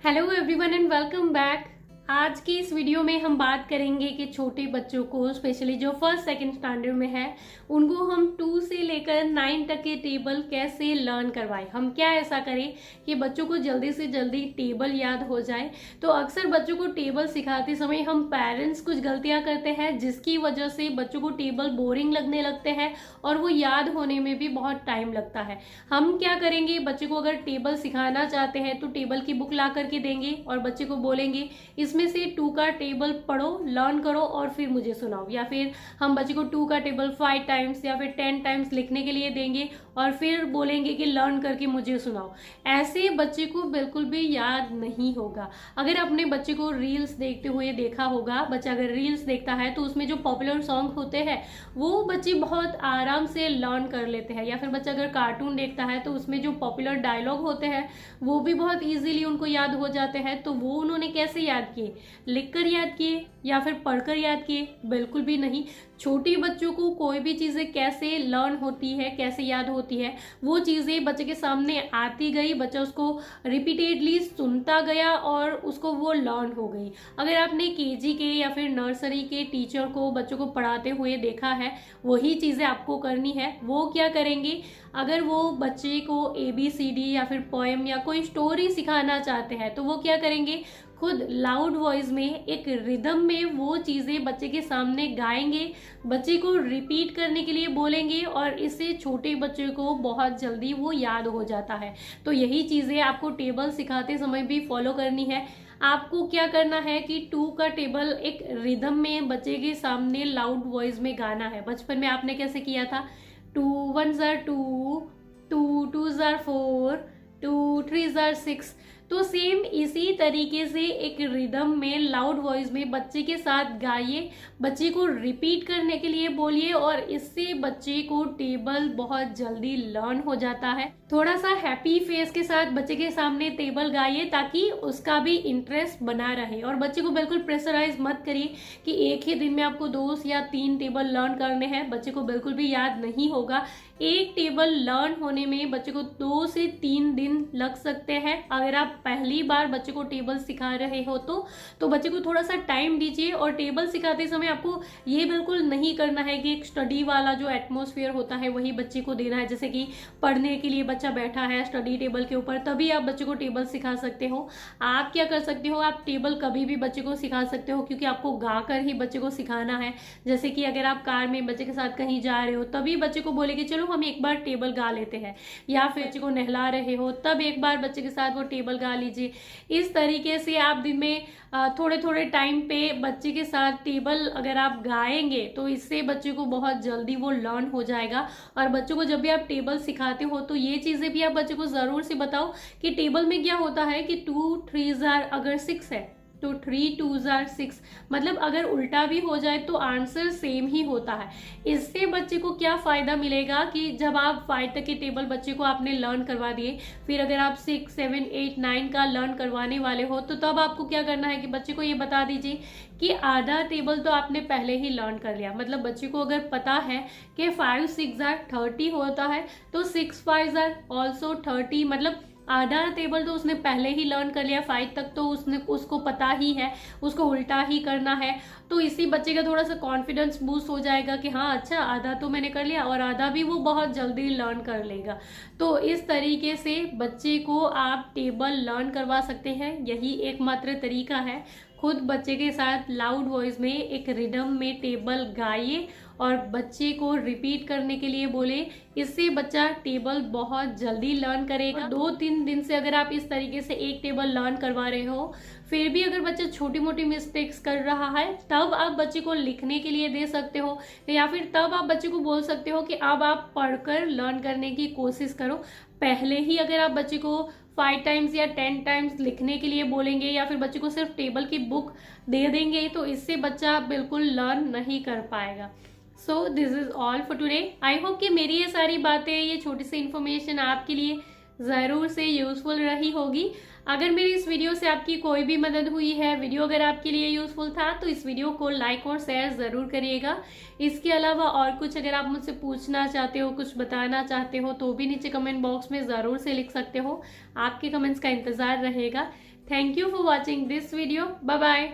Hello everyone and welcome back. आज की इस वीडियो में हम बात करेंगे कि छोटे बच्चों को स्पेशली जो फर्स्ट सेकंड स्टैंडर्ड में है उनको हम 2 से लेकर 9 तक के टेबल कैसे लर्न करवाएं। हम क्या ऐसा करें कि बच्चों को जल्दी से जल्दी टेबल याद हो जाए। तो अक्सर बच्चों को टेबल सिखाते समय हम पेरेंट्स कुछ गलतियां करते हैं जिसकी वजह से बच्चों को टेबल बोरिंग लगने लगते हैं और वो याद होने में भी बहुत टाइम लगता है। हम क्या करेंगे, बच्चे को अगर टेबल सिखाना चाहते हैं तो टेबल की बुक ला करके देंगे और बच्चे को बोलेंगे इसमें से 2 का टेबल पढ़ो, लर्न करो और फिर मुझे सुनाओ। या फिर हम बच्चे को 2 का टेबल 5 टाइम्स या फिर 10 टाइम्स लिखने के लिए देंगे और फिर बोलेंगे कि लर्न करके मुझे सुनाओ। ऐसे बच्चे को बिल्कुल भी याद नहीं होगा। अगर अपने बच्चे को रील्स देखते हुए देखा होगा, बच्चा अगर रील्स देखता है तो उसमें जो पॉपुलर सॉन्ग होते हैं वो बच्चे बहुत आराम से लर्न कर लेते हैं। या फिर बच्चा अगर कार्टून देखता है तो उसमें जो पॉपुलर डायलॉग होते हैं वो भी बहुत इजीली उनको याद हो जाते हैं। तो वो उन्होंने कैसे याद किए? लिखकर याद किए या फिर पढ़कर याद किए? बिल्कुल भी नहीं। छोटे बच्चों को कोई भी चीजें कैसे लर्न होती है, कैसे याद होती है, वो चीजें बच्चे के सामने आती गई, बच्चा उसको रिपीटेडली सुनता गया और उसको वो लर्न हो गई। अगर आपने केजी के या फिर नर्सरी के टीचर को बच्चों को पढ़ाते हुए देखा है, वही चीजें आपको करनी है। वो क्या करेंगे, अगर वो बच्चे को ABCD या फिर पोएम या कोई स्टोरी सिखाना चाहते हैं तो वो क्या करेंगे, खुद लाउड वॉइस में एक रिदम में वो चीजें बच्चे के सामने गाएंगे, बच्चे को रिपीट करने के लिए बोलेंगे और इससे छोटे बच्चे को बहुत जल्दी वो याद हो जाता है। तो यही चीजें आपको टेबल सिखाते समय भी फॉलो करनी है। आपको क्या करना है कि 2 का टेबल एक रिदम में बच्चे के सामने लाउड वॉइस में गाना है। बचपन में आपने कैसे किया था? 2 1 2, 2 2 4, 2 3 6। तो सेम इसी तरीके से एक रिदम में लाउड वॉइस में बच्चे के साथ गाइए, बच्चे को रिपीट करने के लिए बोलिए और इससे बच्चे को टेबल बहुत जल्दी लर्न हो जाता है। थोड़ा सा हैप्पी फेस के साथ बच्चे के सामने टेबल गाइए ताकि उसका भी इंटरेस्ट बना रहे। और बच्चे को बिल्कुल प्रेशराइज मत करिए कि एक ही दिन में आपको 2 या 3 टेबल लर्न करने हैं। बच्चे को बिल्कुल भी याद नहीं होगा। एक टेबल लर्न होने में बच्चे को 2 से 3 दिन लग सकते हैं। अगर आप पहली बार बच्चे को टेबल सिखा रहे हो तो बच्चे को थोड़ा सा टाइम दीजिए। और टेबल सिखाते समय आपको ये बिल्कुल नहीं करना है कि एक स्टडी वाला जो एटमॉस्फेयर होता है वही बच्चे को देना है। जैसे कि पढ़ने के लिए बच्चा बैठा है स्टडी टेबल के ऊपर, तभी आप बच्चे को टेबल सिखा सकते हो। आप क्या कर सकते हो, आप टेबल कभी भी बच्चे को सिखा सकते हो क्योंकि आपको गा कर ही बच्चे को सिखाना है। जैसे कि अगर आप कार में बच्चे के साथ कहीं जा रहे हो तभी बच्चे को बोले कि चलो हम एक बार टेबल गा लेते हैं, या फिर बच्चे को नहला रहे हो तब एक बार बच्चे के साथ वो टेबल गा लीजिए। इस तरीके से आप दिन में थोड़े थोड़े टाइम पे बच्चे के साथ टेबल अगर आप गाएंगे तो इससे बच्चे को बहुत जल्दी वो लर्न हो जाएगा। और बच्चों को जब भी आप टेबल सिखाते हो तो ये चीजें भी आप बच्चे को जरूर से बताओ कि टेबल में क्या होता है कि 2 3 अगर 6 है तो 3 2 6, मतलब अगर उल्टा भी हो जाए तो आंसर सेम ही होता है। इससे बच्चे को क्या फायदा मिलेगा कि जब आप 5 तक के टेबल बच्चे को आपने लर्न करवा दिए, फिर अगर आप 6 7 8 9 का लर्न करवाने वाले हो तो तब आपको क्या करना है कि बच्चे को ये बता दीजिए कि आधा टेबल तो आपने पहले ही लर्न कर लिया। मतलब बच्चे को अगर पता है कि 5 6 30 होता है तो 6 5 ऑल्सो 30, मतलब आधा टेबल तो उसने पहले ही लर्न कर लिया। 5 तक तो उसको पता ही है, उसको उल्टा ही करना है। तो इसी बच्चे का थोड़ा सा कॉन्फिडेंस बूस्ट हो जाएगा कि हाँ अच्छा आधा तो मैंने कर लिया, और आधा भी वो बहुत जल्दी लर्न कर लेगा। तो इस तरीके से बच्चे को आप टेबल लर्न करवा सकते हैं। यही एकमात्र तरीका है। खुद बच्चे के साथ लाउड वॉइस में एक रिदम में टेबल गाइए और बच्चे को रिपीट करने के लिए बोले। इससे बच्चा टेबल बहुत जल्दी लर्न करेगा। 2-3 दिन से अगर आप इस तरीके से एक टेबल लर्न करवा रहे हो, फिर भी अगर बच्चा छोटी मोटी मिस्टेक्स कर रहा है तब आप बच्चे को लिखने के लिए दे सकते हो, या फिर तब आप बच्चे को बोल सकते हो कि अब आप पढ़कर लर्न करने की कोशिश करो। पहले ही अगर आप बच्चे को 5 टाइम्स या 10 टाइम्स लिखने के लिए बोलेंगे या फिर बच्चे को सिर्फ टेबल की बुक दे देंगे तो इससे बच्चा बिल्कुल लर्न नहीं कर पाएगा। So this is all for today. I hope कि मेरी ये सारी बातें, ये छोटी सी इन्फॉर्मेशन आपके लिए ज़रूर से यूज़फुल रही होगी। अगर मेरी इस वीडियो से आपकी कोई भी मदद हुई है, वीडियो अगर आपके लिए यूज़फुल था तो इस वीडियो को लाइक और शेयर ज़रूर करिएगा। इसके अलावा और कुछ अगर आप मुझसे पूछना चाहते हो, कुछ बताना चाहते हो तो भी नीचे कमेंट बॉक्स में ज़रूर से लिख सकते हो। आपके कमेंट्स का इंतज़ार रहेगा। Thank you for watching this video. Bye bye.